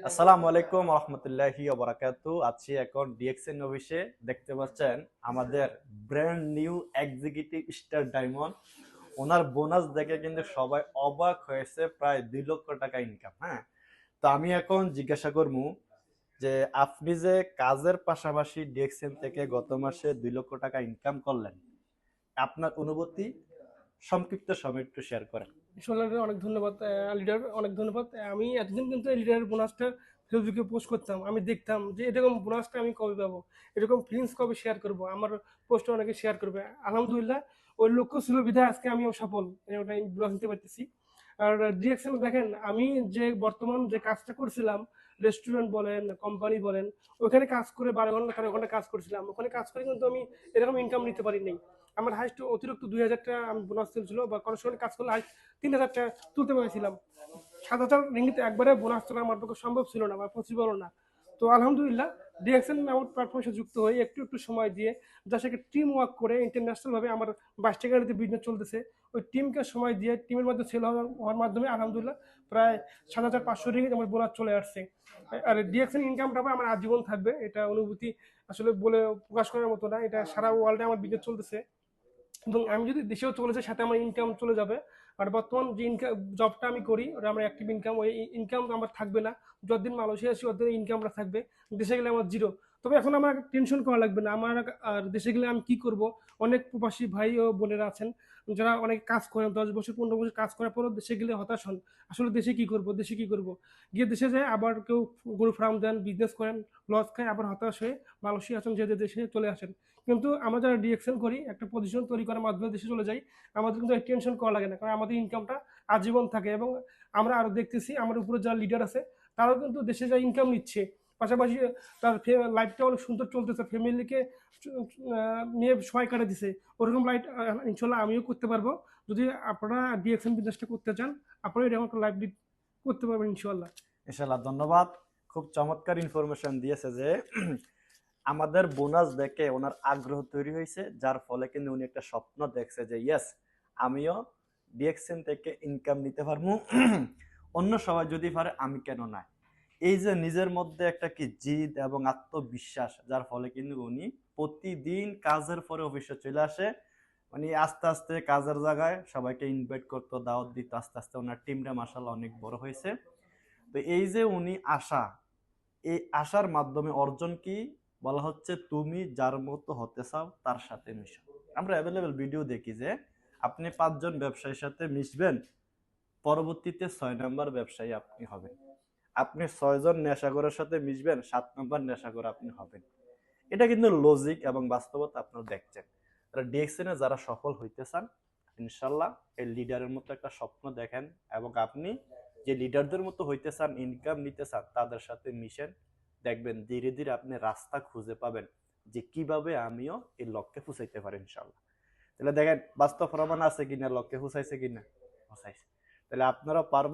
আসসালামু আলাইকুম রহমতুল্লাহি ওয়া আছি এখন ডিএক্সএন অফিসে। দেখতে পাচ্ছেন আমাদের brand new executive star diamond. ওনার বোনাস দেখে কিন্তু সবাই অবাক হয়েছে, প্রায় 2 লক্ষ টাকা ইনকাম। হ্যাঁ, তো আমি এখন জিজ্ঞাসা করবো যে আপনি যে কাজের পাশাপাশি ডিএক্সএন থেকে গত মাসে 2 লক্ষ টাকা ইনকাম করলেন, আপনার অনুভূতি সংক্ষিপ্ত সময় একটু শেয়ার করেন। আসলে অনেক ধন্যবাদ লিডার, অনেক ধন্যবাদ। আমি এতদিন কিন্তু এই লিডারের বোনাসটা ফেসবুকে পোস্ট করতাম, আমি দেখতাম যে এরকম বোনাসটা আমি কবে পাবো, এরকম ফিলিংস কবে শেয়ার করব, আমার পোস্টে অনেকে শেয়ার করবে। আলহামদুলিল্লাহ, ওই লক্ষ্য ছিল বিধায় আজকে আমিও সফল, ওটা বোনাস নিতে পারতেছি। আর ডিরেকশন দেখেন, আমি যে বর্তমান যে কাজটা করছিলাম, রেস্টুরেন্ট বলেন, কোম্পানি বলেন, ওখানে কাজ করে 12 ঘন্টা 13 ঘন্টা কাজ করছিলাম, ওখানে কাজ করে কিন্তু আমি এরকম ইনকাম নিতে পারি নাই। আমার হাইস্ট অতিরিক্ত 2,000 টাকা আমি বোনাস ছিল, বা কোনো সময় কাজ করলে হাইস্ট 3,000 টাকা তুলতে পেরেছিলাম। 7,000 রিঙ্গিতে একবারে বোনাস তোলা আমার পক্ষে সম্ভব ছিল না বা পসিবল না। তো আলহামদুলিল্লাহ, ডিএক্সএন আমার প্ল্যাটফর্মের সাথে যুক্ত হয়ে একটু একটু সময় দিয়ে, যার সাথে টিম ওয়ার্ক করে ইন্টারন্যাশনাল ভাবে আমার 22টা গাড়িতে বিজনেস চলতেছে, ওই টিমকে সময় দিয়ে টিমের মধ্যে সেল হওয়ার মাধ্যমে আলহামদুলিল্লাহ প্রায় 7,500 রিঙ্গিত আমার বোনাস চলে আসছে। আর ডিএক্সএন ইনকামটা আমার আজীবন থাকবে, এটা অনুভূতি আসলে বলে প্রকাশ করার মতো না। এটা সারা ওয়ার্ল্ডে আমার বিজনেস চলতেছে, এবং আমি যদি দেশেও চলে যাই সাথে আমার ইনকাম চলে যাবে। আর বর্তমান যে ইনকাম জবটা আমি করি, ওটা আমার অ্যাক্টিভ ইনকাম, ওই ইনকাম আমার থাকবে না। যতদিন মালয়েশিয়া আছি ততদিন ইনকামটা থাকবে, দেশে গেলে আমার জিরো। তবে এখন আমার টেনশন করা লাগবে না আমার। আর দেশে গেলে আমি কি করব, অনেক প্রবাসী ভাই ও বোনেরা আছেন যারা অনেক কাজ করেন, 10 বছর 15 বছর কাজ করার পরও দেশে গেলে হতাশ হন। আসলে দেশে কি করব, দেশে কি করব, গিয়ে দেশে যায় আবার কেউ গরু ফার্ম দেন, বিজনেস করেন, লস খায়, আবার হতাশ হয়ে মালয়েশিয়া আছেন, যে দেশে চলে আসেন। কিন্তু আমরা যারা ডিএক্সএল করি, একটা পজিশন তৈরি করার মাধ্যমে দেশে চলে যাই, আমাদের কিন্তু টেনশন করা লাগে না, কারণ আমাদের ইনকামটা আজীবন থাকে। এবং আমরা আরো দেখতেছি আমার উপরে যারা লিডার আছে, তারাও কিন্তু দেশে যা ইনকাম নিচ্ছে, পাশাপাশি তার লাইফটা অনেক সুন্দর চলতেছে, ফ্যামিলিকে নিয়ে সময় কাটে দিছে। ওরকম লাইফ ইনশাল্লাহ আমিও করতে পারবো। যদি আপনারা ডিএক্সএন বিজনেসটা করতে চান, আপনারা এরকম একটা লাইফ লিড করতে পারবেন ইনশাল্লাহ। ইনশাআল্লাহ, ধন্যবাদ। খুব চমৎকার ইনফরমেশন দিয়েছে যে আমাদের বোনাস দেখে ওনার আগ্রহ তৈরি হয়েছে, যার ফলে কিন্তু উনি একটা স্বপ্ন দেখছে যে ইয়েস, আমিও ডিএক্সএন থেকে ইনকাম নিতে পারবো। অন্য সবাই যদি পারে আমি কেন না। এই যে নিজের মধ্যে একটা কি জিদ এবং আত্মবিশ্বাস, যার ফলে কিন্তু উনি প্রতিদিন কাজের পরে অফিসে চলে আসে। মানে আস্তে আস্তে কাজের জায়গায় সবাইকে ইনভাইট করতো, দাওয়াত দিত। আস্তে আস্তে ওনার টিমটা মাশাআল্লাহ অনেক বড় হয়েছে। তো এই যে উনি আশা, এই আশার মাধ্যমে অর্জন কি বলা হচ্ছে, তুমি যার মতো হতে চাও তার সাথে মিশো। আমরা অ্যাভেলেবেল ভিডিও দেখি যে আপনি 5 জন ব্যবসায়ীর সাথে মিশবেন, পরবর্তীতে 6 নম্বর ব্যবসায়ী আপনি হবেন। আপনি 6 জন নেশাখোরের সাথে মিশবেন, 7 নম্বর নেশাখোর আপনি হবেন। এটা কিন্তু লজিক এবং বাস্তবতা আপনারা দেখছেন। তারা ডিএক্সএন এ যারা সফল হইতে চান, ইনশাল্লাহ এই লিডারের মতো একটা স্বপ্ন দেখেন, এবং আপনি যে লিডারদের মতো হইতে চান, ইনকাম নিতে চান, তাদের সাথে মিশেন। দেখবেন ধীরে ধীরে আপনি রাস্তা খুঁজে পাবেন যে কিভাবে আমিও এই লক্ষ্যে পৌঁছাইতে পারি ইনশাল্লাহ। তাহলে দেখেন বাস্তব প্রমাণ আছে কিনা, লক্ষ্যে পৌঁছাইছে কিনা, পৌঁছাইছে। তাহলে আপনারা পারবেন।